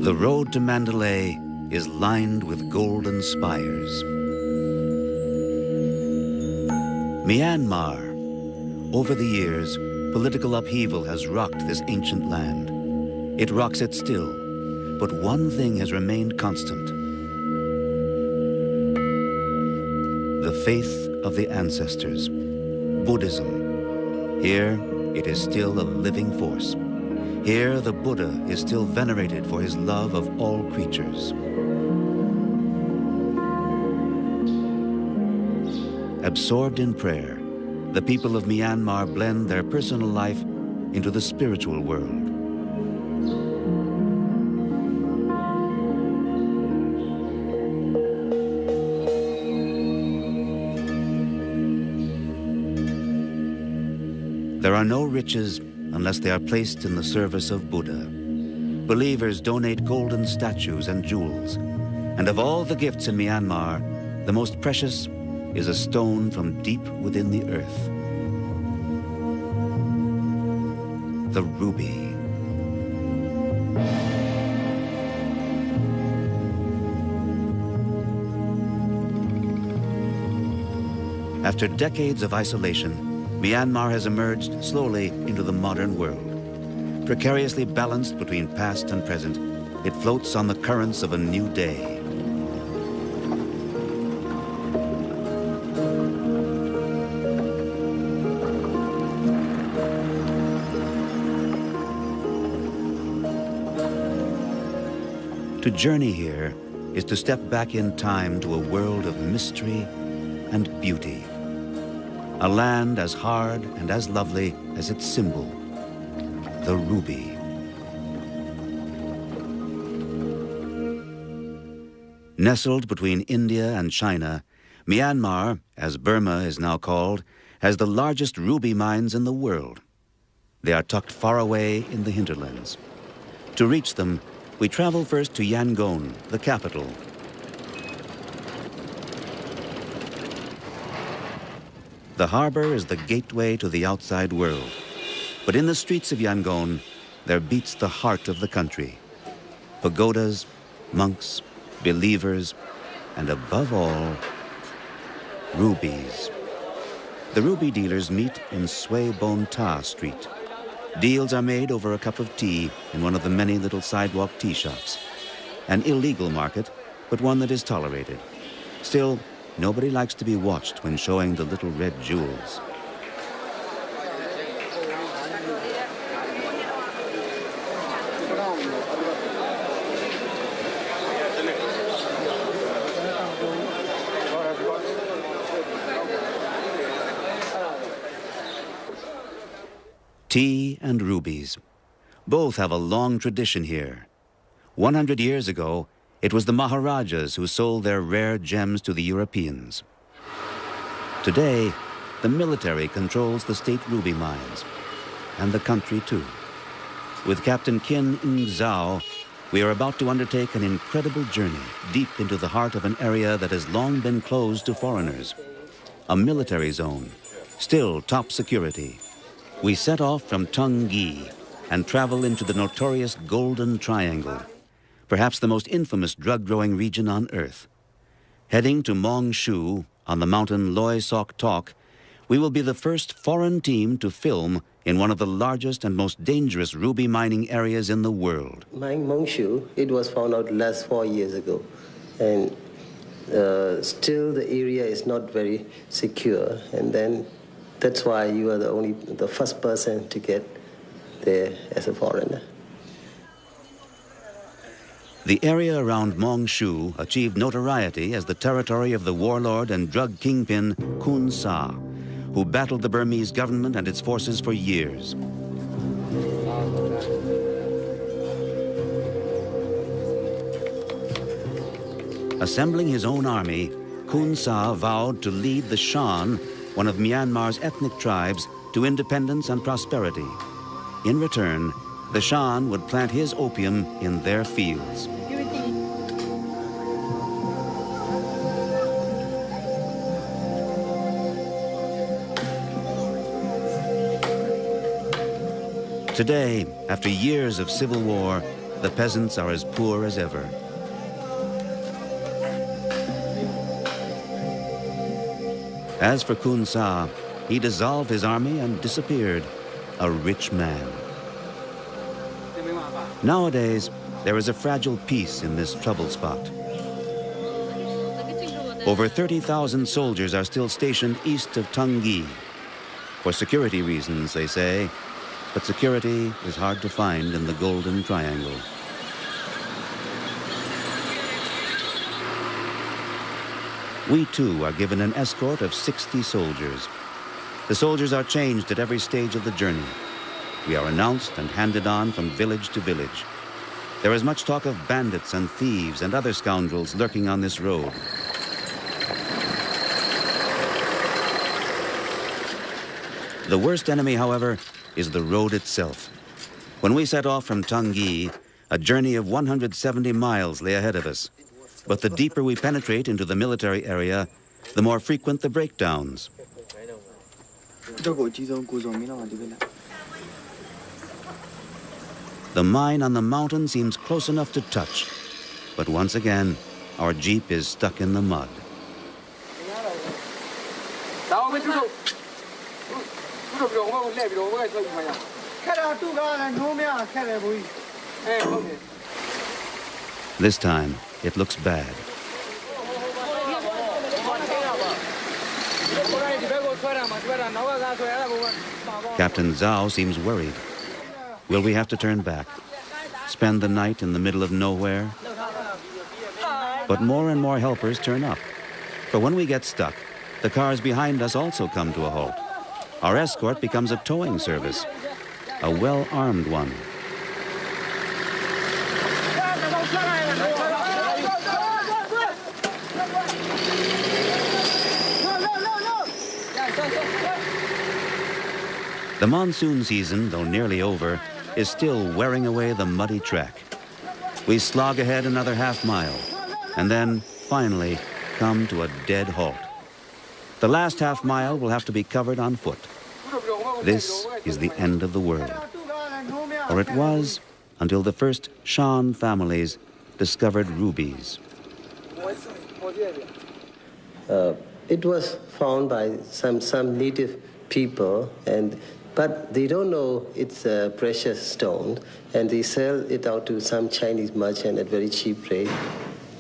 The road to Mandalay is lined with golden spires. Myanmar. Over the years, political upheaval has rocked this ancient land. It rocks it still, but one thing has remained constant. The faith of the ancestors, Buddhism. Here, it is still a living force. Here, the Buddha is still venerated for his love of all creatures. Absorbed in prayer, the people of Myanmar blend their personal life into the spiritual world. There are no riches unless they are placed in the service of Buddha. Believers donate golden statues and jewels. And of all the gifts in Myanmar, the most precious is a stone from deep within the earth. The ruby. After decades of isolation, Myanmar has emerged slowly into the modern world. Precariously balanced between past and present, it floats on the currents of a new day. To journey here is to step back in time to a world of mystery and beauty. A land as hard and as lovely as its symbol, the ruby. Nestled between India and China, Myanmar, as Burma is now called, has the largest ruby mines in the world. They are tucked far away in the hinterlands. To reach them, we travel first to Yangon, the capital. The harbor is the gateway to the outside world. But in the streets of Yangon, there beats the heart of the country. Pagodas, monks, believers, and above all, rubies. The ruby dealers meet in Sway Bon Ta Street. Deals are made over a cup of tea in one of the many little sidewalk tea shops. An illegal market, but one that is tolerated. Still, nobody likes to be watched when showing the little red jewels. Tea and rubies. Both have a long tradition here. 100 years ago, it was the Maharajas who sold their rare gems to the Europeans. Today, the military controls the state ruby mines, and the country too. With Captain Kin Ng Zhao, we are about to undertake an incredible journey deep into the heart of an area that has long been closed to foreigners. A military zone, still top security. We set off from Tung Gi and travel into the notorious Golden Triangle, perhaps the most infamous drug-growing region on Earth. Heading to Mong Shu on the mountain Loi Sok Tok, we will be the first foreign team to film in one of the largest and most dangerous ruby mining areas in the world. Mong Shu, it was found out last 4 years ago, and still the area is not very secure, and then that's why you are the first person to get there as a foreigner. The area around Mong Shu achieved notoriety as the territory of the warlord and drug kingpin Kun Sa, who battled the Burmese government and its forces for years. Assembling his own army, Kun Sa vowed to lead the Shan, one of Myanmar's ethnic tribes, to independence and prosperity. In return, the Shan would plant his opium in their fields. Today, after years of civil war, the peasants are as poor as ever. As for Kun Sa, he dissolved his army and disappeared, a rich man. Nowadays, there is a fragile peace in this troubled spot. Over 30,000 soldiers are still stationed east of Tungyi. For security reasons, they say, but security is hard to find in the Golden Triangle. We too are given an escort of 60 soldiers. The soldiers are changed at every stage of the journey. We are announced and handed on from village to village. There is much talk of bandits and thieves and other scoundrels lurking on this road. The worst enemy, however, is the road itself. When we set off from Tungyi, a journey of 170 miles lay ahead of us. But the deeper we penetrate into the military area, the more frequent the breakdowns. The mine on the mountain seems close enough to touch, but once again, our jeep is stuck in the mud. This time, it looks bad. Captain Zhao seems worried. Will we have to turn back? Spend the night in the middle of nowhere? But more and more helpers turn up. For when we get stuck, the cars behind us also come to a halt. Our escort becomes a towing service, a well-armed one. The monsoon season, though nearly over, is still wearing away the muddy track. We slog ahead another half mile, and then, finally, come to a dead halt. The last half mile will have to be covered on foot. This is the end of the world. Or it was, until the first Shan families discovered rubies. It was found by some native people, but they don't know it's a precious stone, and they sell it out to some Chinese merchant at very cheap rate.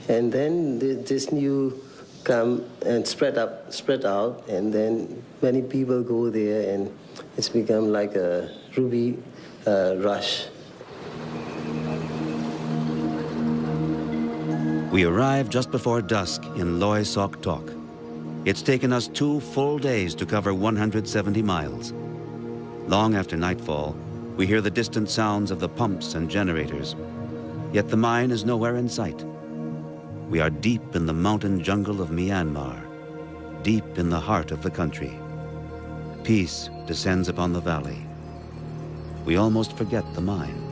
And then this new come and spread out, and then many people go there, and it's become like a ruby rush. We arrive just before dusk in Loy Sok Tok. It's taken us 2 full days to cover 170 miles. Long after nightfall, we hear the distant sounds of the pumps and generators. Yet the mine is nowhere in sight. We are deep in the mountain jungle of Myanmar, deep in the heart of the country. Peace descends upon the valley. We almost forget the mine.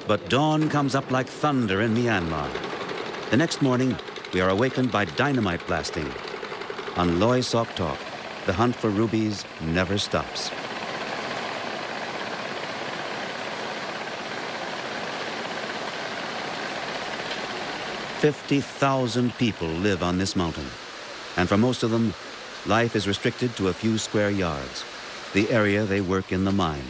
But dawn comes up like thunder in Myanmar. The next morning, we are awakened by dynamite blasting. On Loy Sok Tok, the hunt for rubies never stops. "50,000 people live on this mountain, and for most of them, life is restricted to a few square yards, the area they work in the mine.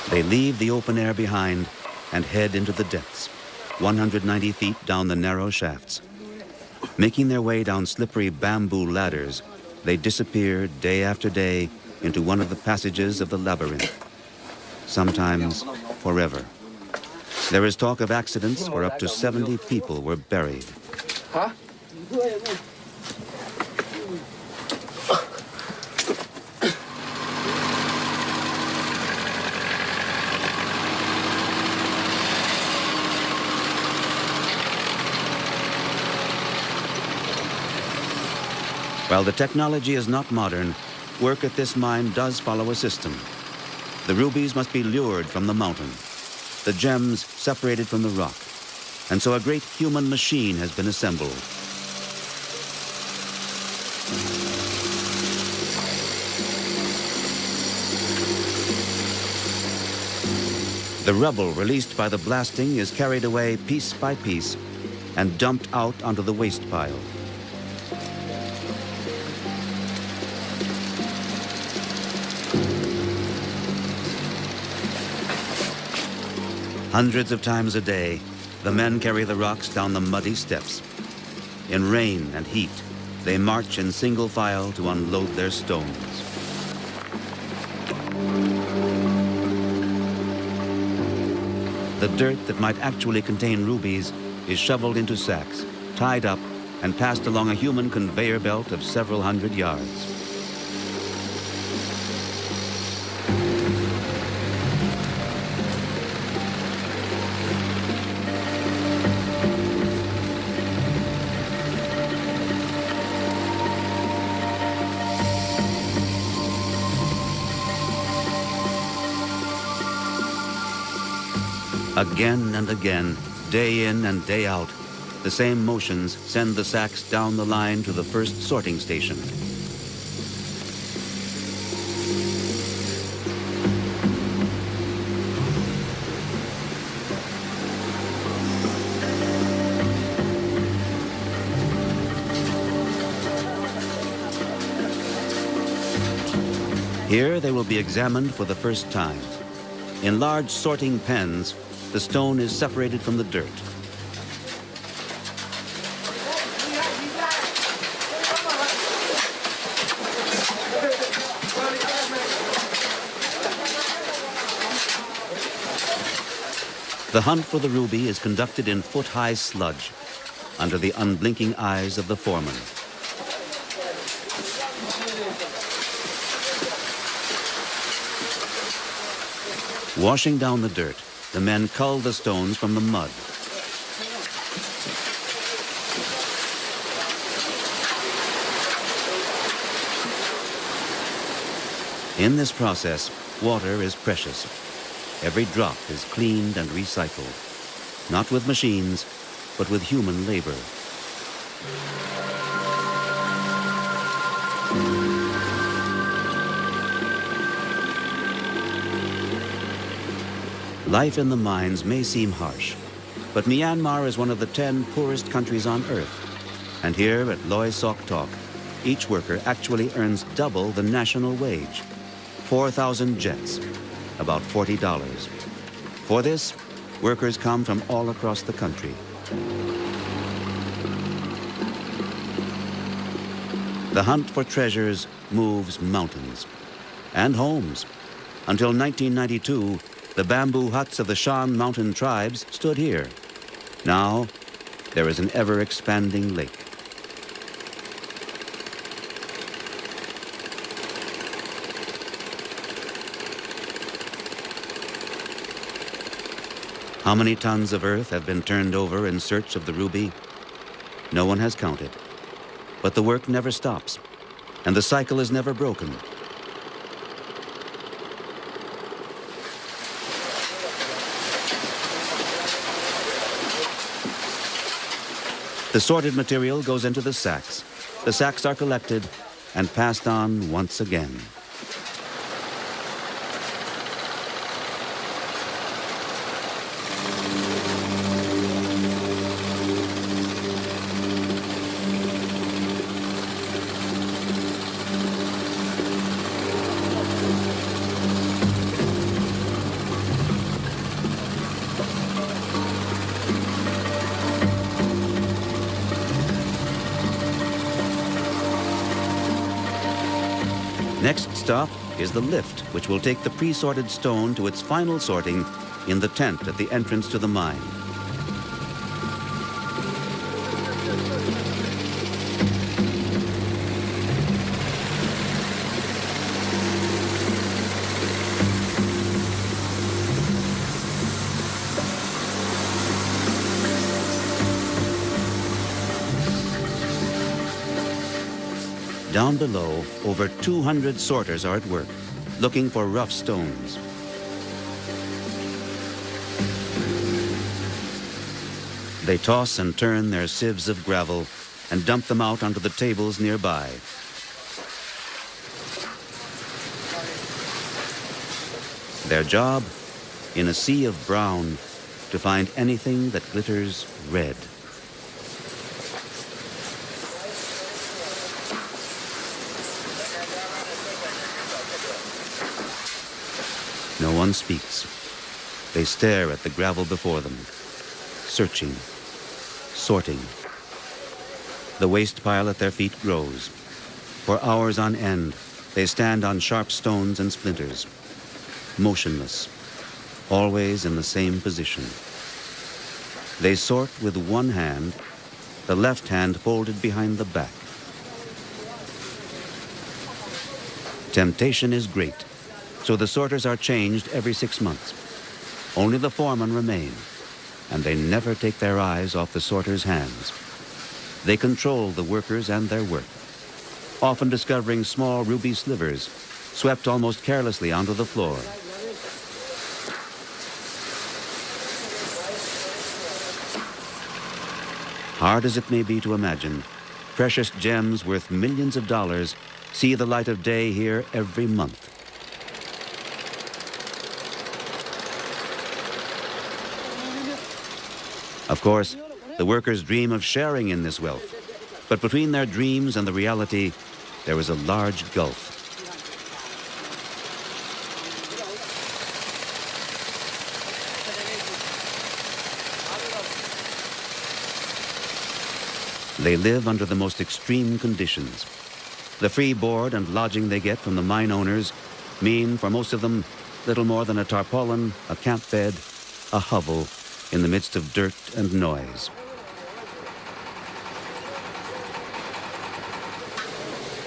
They leave the open air behind and head into the depths, 190 feet down the narrow shafts. Making their way down slippery bamboo ladders, they disappear day after day into one of the passages of the labyrinth, sometimes forever. There is talk of accidents where up to 70 people were buried. While the technology is not modern, work at this mine does follow a system. The rubies must be lured from the mountain, the gems separated from the rock, and so a great human machine has been assembled. The rubble released by the blasting is carried away piece by piece and dumped out onto the waste pile. Hundreds of times a day, the men carry the rocks down the muddy steps. In rain and heat, they march in single file to unload their stones. The dirt that might actually contain rubies is shoveled into sacks, tied up, and passed along a human conveyor belt of several hundred yards. Again and again, day in and day out, the same motions send the sacks down the line to the first sorting station. Here they will be examined for the first time. In large sorting pens, the stone is separated from the dirt. The hunt for the ruby is conducted in foot-high sludge, under the unblinking eyes of the foreman. Washing down the dirt, the men cull the stones from the mud. In this process, water is precious. Every drop is cleaned and recycled, not with machines, but with human labor. Life in the mines may seem harsh, but Myanmar is one of the 10 poorest countries on earth. And here at Loy Sok Tok, each worker actually earns double the national wage, 4,000 jets, about $40. For this, workers come from all across the country. The hunt for treasures moves mountains and homes. Until 1992, the bamboo huts of the Shan mountain tribes stood here. Now, there is an ever-expanding lake. How many tons of earth have been turned over in search of the ruby? No one has counted. But the work never stops, and the cycle is never broken. The sorted material goes into the sacks. The sacks are collected and passed on once again. Next stop is the lift, which will take the pre-sorted stone to its final sorting in the tent at the entrance to the mine. Down below, over 200 sorters are at work, looking for rough stones. They toss and turn their sieves of gravel and dump them out onto the tables nearby. Their job, in a sea of brown, to find anything that glitters red. No one speaks. They stare at the gravel before them, searching, sorting. The waste pile at their feet grows. For hours on end, they stand on sharp stones and splinters, motionless, always in the same position. They sort with one hand, the left hand folded behind the back. Temptation is great, so the sorters are changed every 6 months. Only the foremen remain, and they never take their eyes off the sorters' hands. They control the workers and their work, often discovering small ruby slivers swept almost carelessly onto the floor. Hard as it may be to imagine, precious gems worth millions of dollars see the light of day here every month. Of course, the workers dream of sharing in this wealth, but between their dreams and the reality, there is a large gulf. They live under the most extreme conditions. The free board and lodging they get from the mine owners mean, for most of them, little more than a tarpaulin, a camp bed, a hovel in the midst of dirt and noise.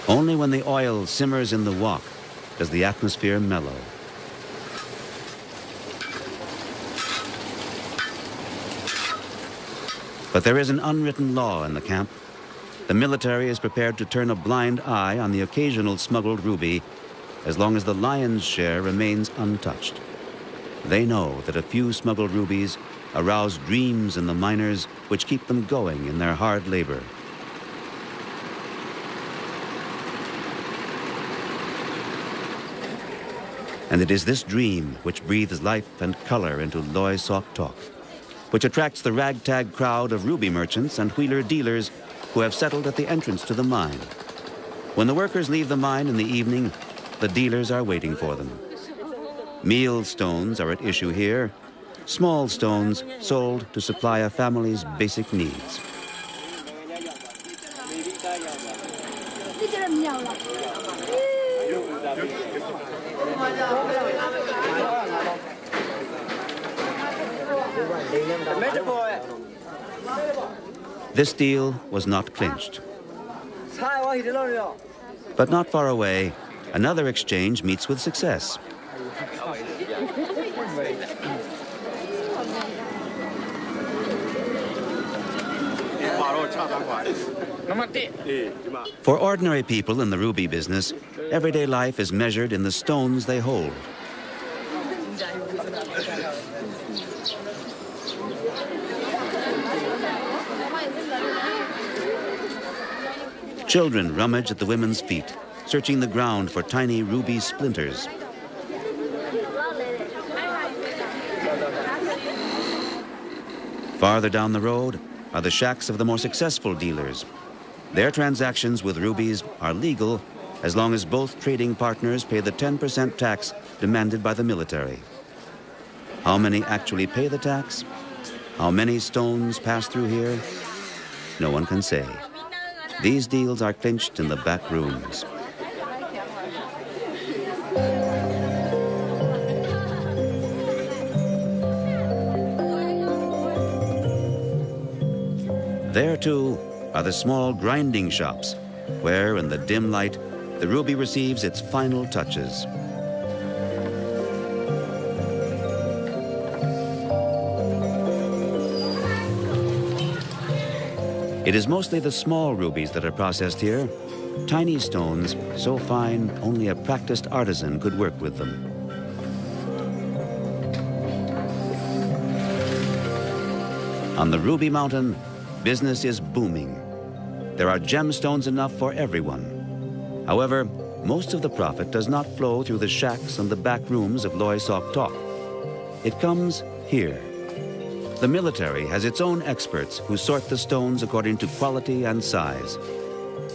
Only when the oil simmers in the wok does the atmosphere mellow. But there is an unwritten law in the camp. The military is prepared to turn a blind eye on the occasional smuggled ruby as long as the lion's share remains untouched. They know that a few smuggled rubies arouse dreams in the miners which keep them going in their hard labor. And it is this dream which breathes life and color into Loy Sok Tok, which attracts the ragtag crowd of ruby merchants and wheeler dealers who have settled at the entrance to the mine. When the workers leave the mine in the evening, the dealers are waiting for them. Meal stones are at issue here, small stones sold to supply a family's basic needs. This deal was not clinched. But not far away, another exchange meets with success. For ordinary people in the ruby business, everyday life is measured in the stones they hold. Children rummage at the women's feet, searching the ground for tiny ruby splinters. Farther down the road are the shacks of the more successful dealers. Their transactions with rubies are legal as long as both trading partners pay the 10% tax demanded by the military. How many actually pay the tax? How many stones pass through here? No one can say. These deals are clinched in the back rooms. There, too, are the small grinding shops, where, in the dim light, the ruby receives its final touches. It is mostly the small rubies that are processed here, Tiny stones, so fine only a practiced artisan could work with them. On the Ruby Mountain, business is booming. There are gemstones enough for everyone. However, most of the profit does not flow through the shacks and the back rooms of Loy Sok Tok. It comes here. The military has its own experts who sort the stones according to quality and size.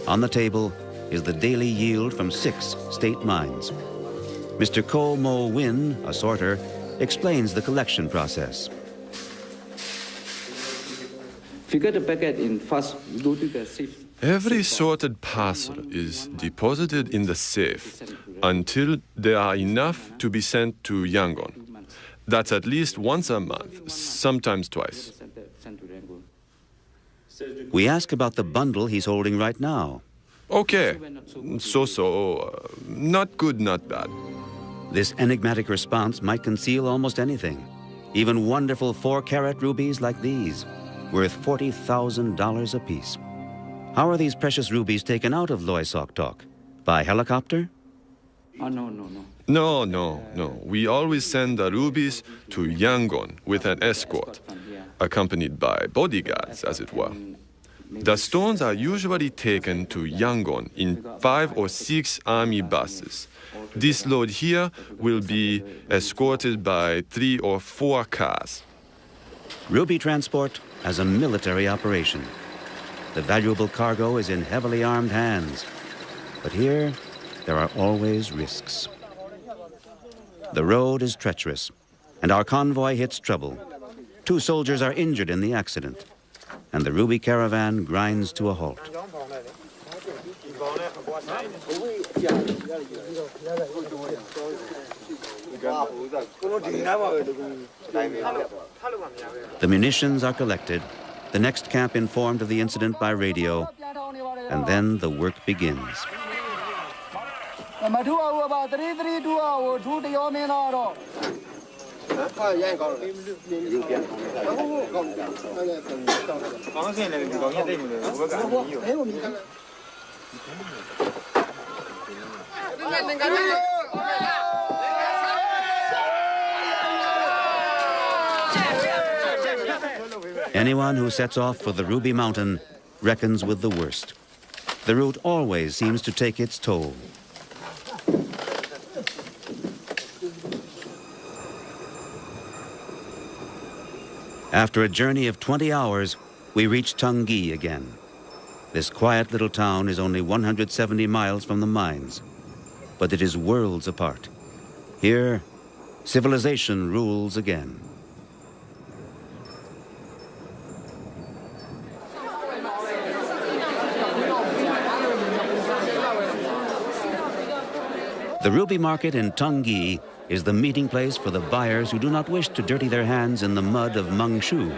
On the table is the daily yield from 6 state mines. Mr. Ko Mo Win, a sorter, explains the collection process. Figure the packet in first, go to the safe. Every sorted parcel is deposited in the safe until there are enough to be sent to Yangon. That's at least once a month, sometimes twice. We ask about the bundle he's holding right now. Okay, so, not good, not bad. This enigmatic response might conceal almost anything, even wonderful 4-carat rubies like these, worth $40,000 apiece. How are these precious rubies taken out of Loy Sok Tok? By helicopter? Oh, no. No. We always send the rubies to Yangon with an escort, accompanied by bodyguards, as it were. The stones are usually taken to Yangon in 5 or 6 army buses. This load here will be escorted by 3 or 4 cars. Ruby transport as a military operation. The valuable cargo is in heavily armed hands. But here, there are always risks. The road is treacherous, and our convoy hits trouble. 2 soldiers are injured in the accident, and the Ruby caravan grinds to a halt. The munitions are collected, the next camp informed of the incident by radio, and then the work begins. Anyone who sets off for the Ruby Mountain reckons with the worst. The route always seems to take its toll. After a journey of 20 hours, we reach Tunggi again. This quiet little town is only 170 miles from the mines, but it is worlds apart. Here, civilization rules again. The Ruby Market in Tunggi is the meeting place for the buyers who do not wish to dirty their hands in the mud of Mengshu.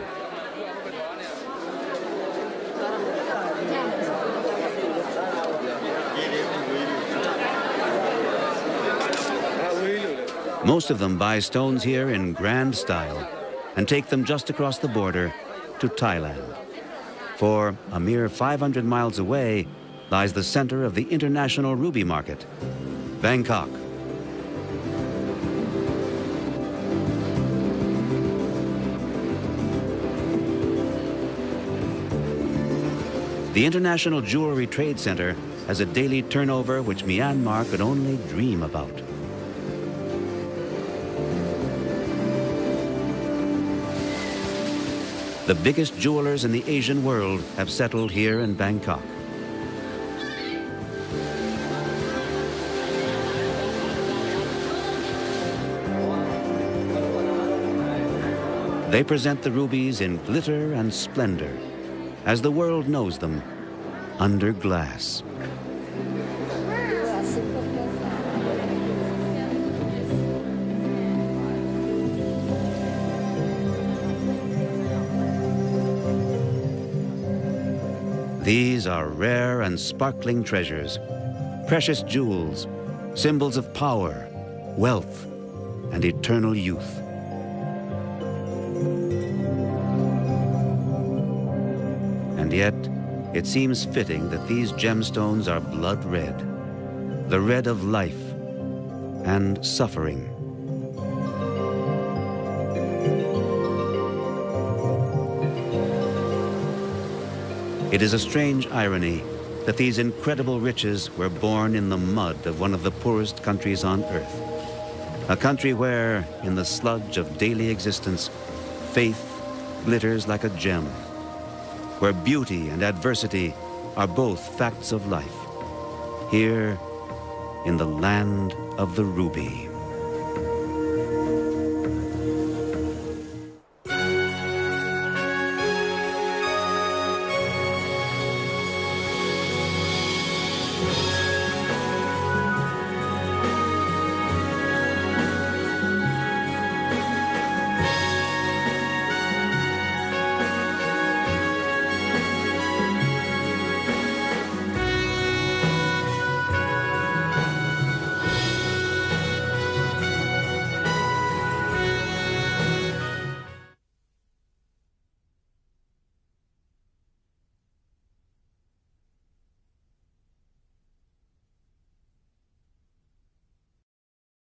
Most of them buy stones here in grand style and take them just across the border to Thailand. For a mere 500 miles away lies the center of the international ruby market, Bangkok. The International Jewelry Trade Center has a daily turnover which Myanmar could only dream about. The biggest jewelers in the Asian world have settled here in Bangkok. They present the rubies in glitter and splendor, as the world knows them, under glass. These are rare and sparkling treasures, precious jewels, symbols of power, wealth, and eternal youth. And yet, it seems fitting that these gemstones are blood red, the red of life and suffering. It is a strange irony that these incredible riches were born in the mud of one of the poorest countries on earth. A country where, in the sludge of daily existence, faith glitters like a gem, where beauty and adversity are both facts of life, here in the land of the ruby.